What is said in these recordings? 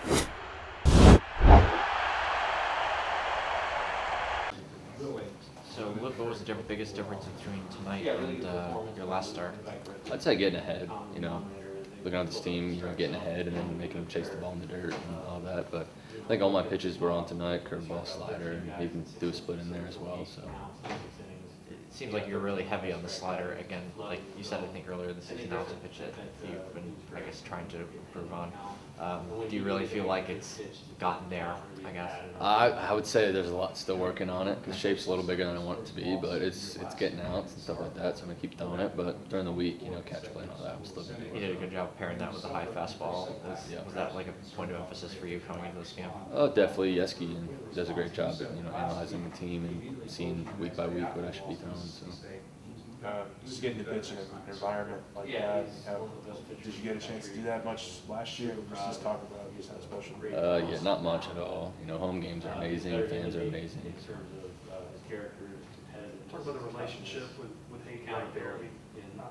So, what was the biggest difference between tonight and your last start? I'd say getting ahead, looking at this team, getting ahead and then making them chase the ball in the dirt and all that. But I think all my pitches were on tonight, curveball, slider, and even do a split in there as well. So It seems like you're really heavy on the slider again. Like you said, I think earlier this season, now it's a pitch that you've been, I guess, trying to improve on. Do you really feel like it's gotten there, I guess? I would say there's a lot still working on it. The shape's a little bigger than I want it to be, but it's getting out and stuff like that, so I'm going to keep throwing it. But during the week, catch play and all that, I'm still going to do You it. did a good job pairing that with the high fastball. Was that like a point of emphasis for you coming into this game? Oh, definitely. Yeski does a great job at analyzing the team and seeing week by week what I should be throwing. So. Just getting to pitch in an environment like that. Did you get a chance to do that much last year? Just talk about just how special. Yeah, not much at all. Home games are amazing. Fans are amazing. Talk about the relationship with Hank right there. I mean,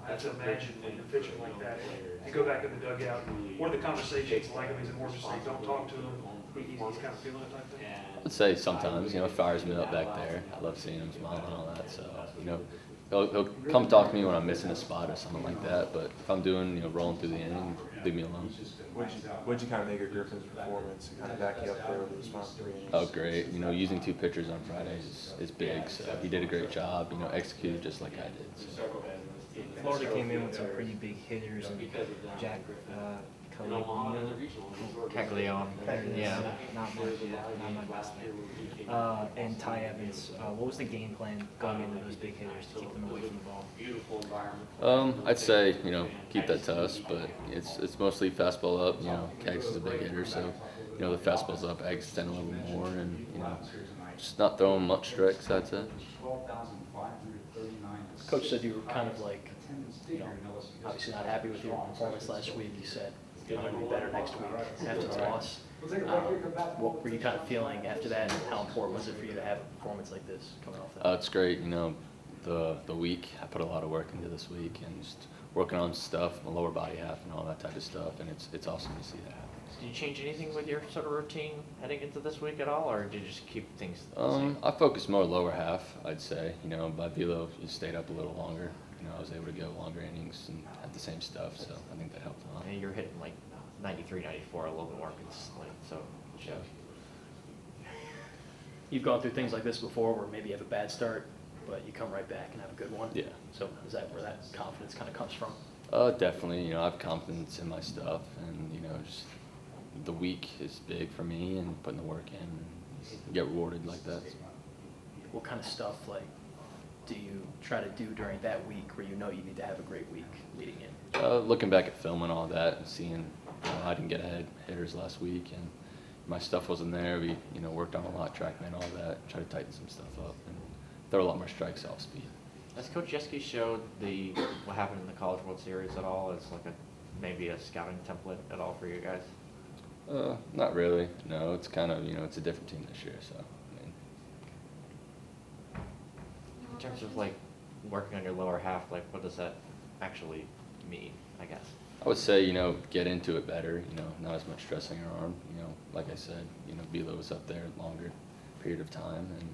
I have to imagine when you're pitching like that, you go back in the dugout. What are the conversations like? I mean, is it more just like don't talk to him? He's kind of feeling it type thing. I would say sometimes. It fires me up back there. I love seeing him smile and all that. So He'll come talk to me when I'm missing a spot or something like that. But if I'm doing, rolling through the inning, leave me alone. What'd you kind of make of Griffin's performance? Kind of back you up there with the response to 3 innings? Oh, great. Using 2 pitchers on Friday is big. So he did a great job. Executed just like I did. So. Florida came in with some pretty big hitters, and Jack Caglione. Yeah. Not my best man. And Ty Evans. What was the game plan going into those big hitters to keep them away from the ball? I'd say keep that to us, but it's mostly fastball up. Keggs is a big hitter, so the fastball's up, Eggs extend a little more, and just not throwing much strikes. I'd say. Coach said you were kind of like, obviously not happy with your performance last week. You said you're going to be better next week after the loss. What were you kind of feeling after that, and how important was it for you to have a performance like this coming off that? It's great. The week, I put a lot of work into this week and just working on stuff, my lower body half and all that type of stuff, and it's awesome to see that happen. Did you change anything with your sort of routine heading into this week at all, or did you just keep things the same? I focused more lower half, I'd say. By velo, you stayed up a little longer. I was able to go longer innings and have the same stuff, so I think that helped a lot. And you're hitting like 93, 94 a little bit more consistently, so it shows. You've gone through things like this before where maybe you have a bad start, but you come right back and have a good one. Yeah. So is that where that confidence kind of comes from? Definitely. I have confidence in my stuff, and, just the week is big for me, and putting the work in and get rewarded like that. What kind of stuff, do you try to do during that week where you need to have a great week leading in? Looking back at film and all that and seeing I didn't get ahead hitters last week and my stuff wasn't there. We worked on a lot, TrackMan, all that, try to tighten some stuff up and throw a lot more strikes off speed. Has Coach Yeski showed what happened in the College World Series at all as like maybe a scouting template at all for you guys? Not really. No, it's kind of it's a different team this year, so In terms of working on your lower half, what does that actually mean, I guess? I would say, get into it better, not as much stressing your arm. Like I said, velo was up there longer period of time. And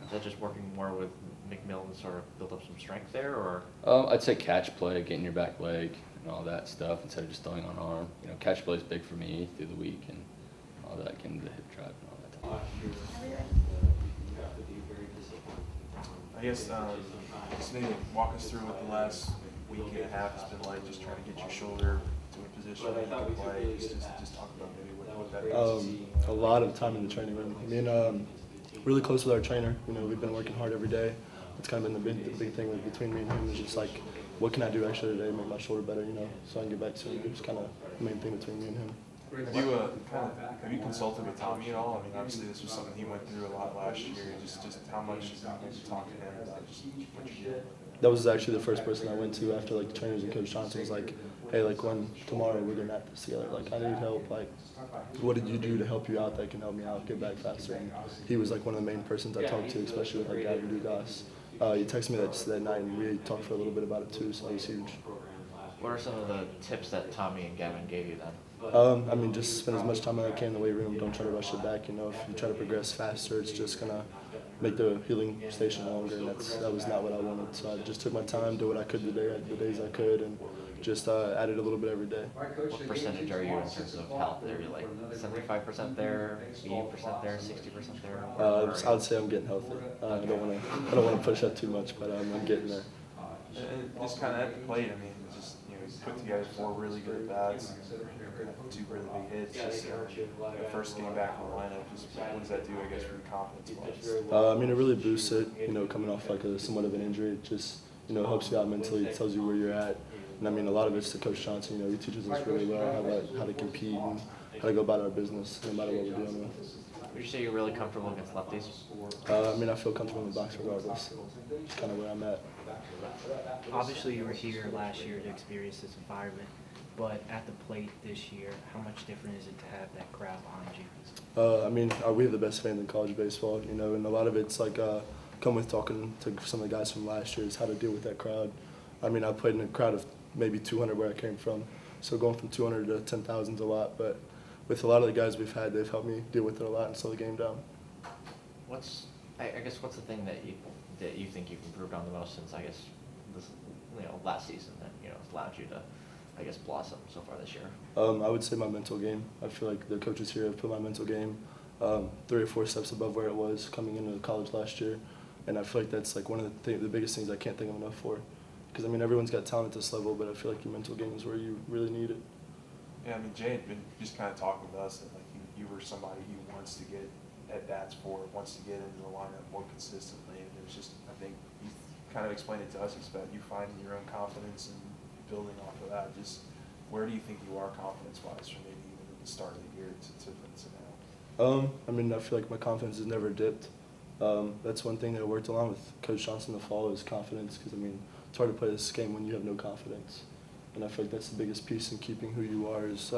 Is that just working more with McMillan to sort of build up some strength there, or? I'd say catch play, getting your back leg and all that stuff instead of just throwing on arm. Catch play is big for me through the week and all that, getting the hip drive and all that type of stuff. I guess just maybe walk us through what the last week and a half has been like, just trying to get your shoulder to a position where you can play. Just talk about maybe what that is. A lot of time in the training room. I mean, really close with our trainer. We've been working hard every day. It's kind of been the big thing between me and him is just what can I do extra today to make my shoulder better, so I can get back to it. It's kind of the main thing between me and him. Have you consulted with Tommy at all? I mean, obviously this was something he went through a lot last year. Just how much did you talk to him about just what you did? That was actually the first person I went to after the trainers and Coach Johnson was like, hey, when tomorrow we're gonna have this together. I need help. What did you do to help you out that can help me out get back faster? And he was one of the main persons I talked to, especially with Gavin Dugas. He texted me that night and we talked for a little bit about it too, so it was huge. What are some of the tips that Tommy and Gavin gave you then? I mean, just spend as much time as I can in the weight room. Don't try to rush it back. You know, if you try to progress faster, it's just gonna make the healing station longer, and that was not what I wanted. So I just took my time, did what I could today, the days I could, and just added a little bit every day. What percentage are you in terms of health? Are you like 75% there, 80% there, 60% there? I would say I'm getting healthy. I don't want to push that too much, but I'm getting there. And just kind of at the plate, I mean, just put together 4 really good at-bats, 2 really big hits. Just first game back in the lineup, just what does that do, I guess, for your confidence-wise? I mean, it really boosts it. Coming off like somewhat of an injury, it just helps you out mentally. It tells you where you're at. And I mean, a lot of it's to Coach Johnson. He teaches us really well how to compete and how to go about our business, no matter what we're dealing with. Would you say you're really comfortable against lefties? I mean, I feel comfortable in the box regardless. It's kind of where I'm at. Obviously, you were here last year to experience this environment, but at the plate this year, how much different is it to have that crowd behind you? I mean, we have the best fans in college baseball, and a lot of it's like come with talking to some of the guys from last year is how to deal with that crowd. I mean, I played in a crowd of maybe 200 where I came from, so going from 200 to 10,000 is a lot, but with a lot of the guys we've had, they've helped me deal with it a lot and slow the game down. I guess what's the thing that you think you've improved on the most since this last season that has allowed you to blossom so far this year? I would say my mental game. I feel like the coaches here have put my mental game 3 or 4 steps above where it was coming into college last year, and I feel like that's like one of the biggest things I can't think of enough for. Because I mean, everyone's got talent at this level, but I feel like your mental game is where you really need it. Yeah, I mean, Jay had been just kind of talking to us that like you were somebody he wants to get at-bats for, wants to get into the lineup more consistently, and it was just, I think you kind of explained it to us, it's about you finding your own confidence and building off of that. Just where do you think you are confidence-wise from maybe even at the start of the year to now? I mean, I feel like my confidence has never dipped. That's one thing that I worked along with Coach Johnson in the fall is confidence, because I mean, it's hard to play this game when you have no confidence. And I feel like that's the biggest piece in keeping who you are is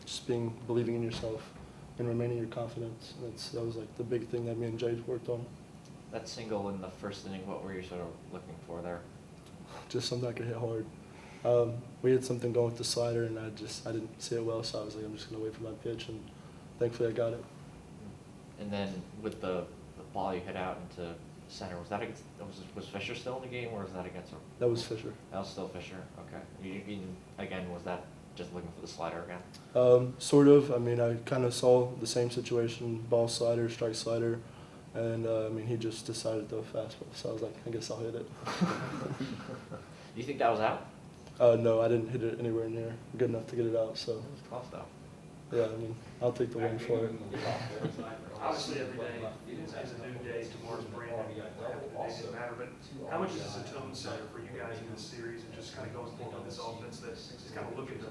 just believing in yourself and remaining your confidence. That was like the big thing that me and Jay worked on. That single in the first inning, what were you sort of looking for there? Just something I could hit hard. We had something going with the slider, and I didn't see it well, so I was like, I'm just going to wait for my pitch, and thankfully I got it. And then with the ball you hit out into center, was Fisher still in the game, or was that against him? That was Fisher. That was still Fisher. Okay. Again, was that just looking for the slider again? Sort of. I mean, I kind of saw the same situation: ball slider, strike slider, and I mean, he just decided to throw a fastball. So I was like, I guess I'll hit it. Do you think that was out? No, I didn't hit it anywhere near good enough to get it out. So It was close though. yeah, I mean, I'll take the win for it. Obviously, every day is a new day. Tomorrow's brand new. It doesn't matter. But how much is this a tone setter for you guys in this series, and just kind of going forward with this offense that's kind of looking to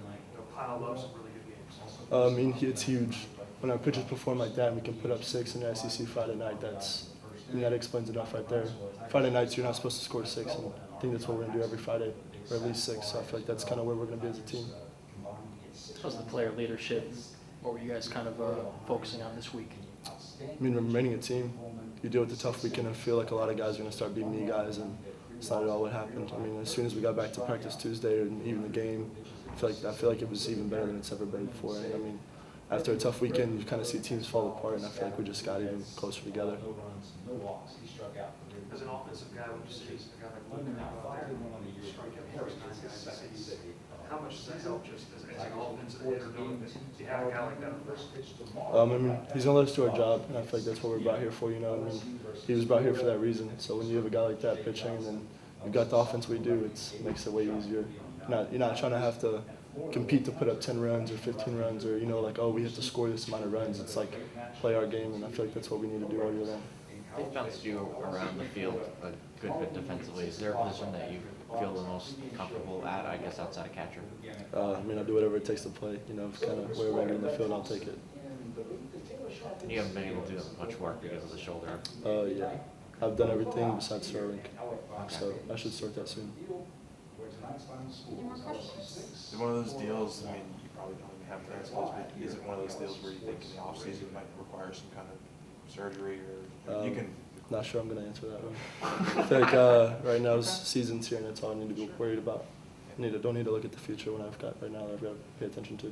pile up some really good games? I mean, it's huge. When our pitchers perform like that, and we can put up 6 in the SEC Friday night. That explains enough right there. Friday nights, you're not supposed to score 6, and I think that's what we're gonna do every Friday, or at least 6. So I feel like that's kind of where we're gonna be as a team. So as the player leadership, what were you guys kind of focusing on this week? I mean, remaining a team, you deal with the tough weekend. I feel like a lot of guys are going to start being me guys, and it's not at all what happened. I mean, as soon as we got back to practice Tuesday and even the game, I feel like it was even better than it's ever been before. And I mean, after a tough weekend, you kind of see teams fall apart, and I feel like we just got even closer together. As an offensive guy, when you see a guy like Holeman out there, strike out first 9 guys, how much does that help just as an offensive hitter knowing that you have a guy like that on first? I mean, he's going to let us do our job, and I feel like that's what we're brought here for, I mean, he was brought here for that reason. So when you have a guy like that pitching, and then you've got the offense we do, it makes it way easier. You're not trying to have to compete to put up 10 runs or 15 runs or, like, oh, we have to score this amount of runs. It's like play our game, and I feel like that's what we need to do all year long. They've bounced you around the field a good bit defensively. Is there a position that you feel the most comfortable at, I guess, outside of catcher? I mean, I'll do whatever it takes to play. Kind of wherever I get in the field, I'll take it. You haven't been able to do much work because of the shoulder. Yeah. I've done everything besides throwing, so I should start that soon. Is it one of those deals, I mean, you probably don't even have fastballs, but is it one of those deals where you think in the offseason might require some kind of surgery, or you can? Not sure I'm going to answer that one. I feel like right now season's here, and that's all I need to be worried about. Don't need to look at the future when I've got right now that I've got to pay attention to.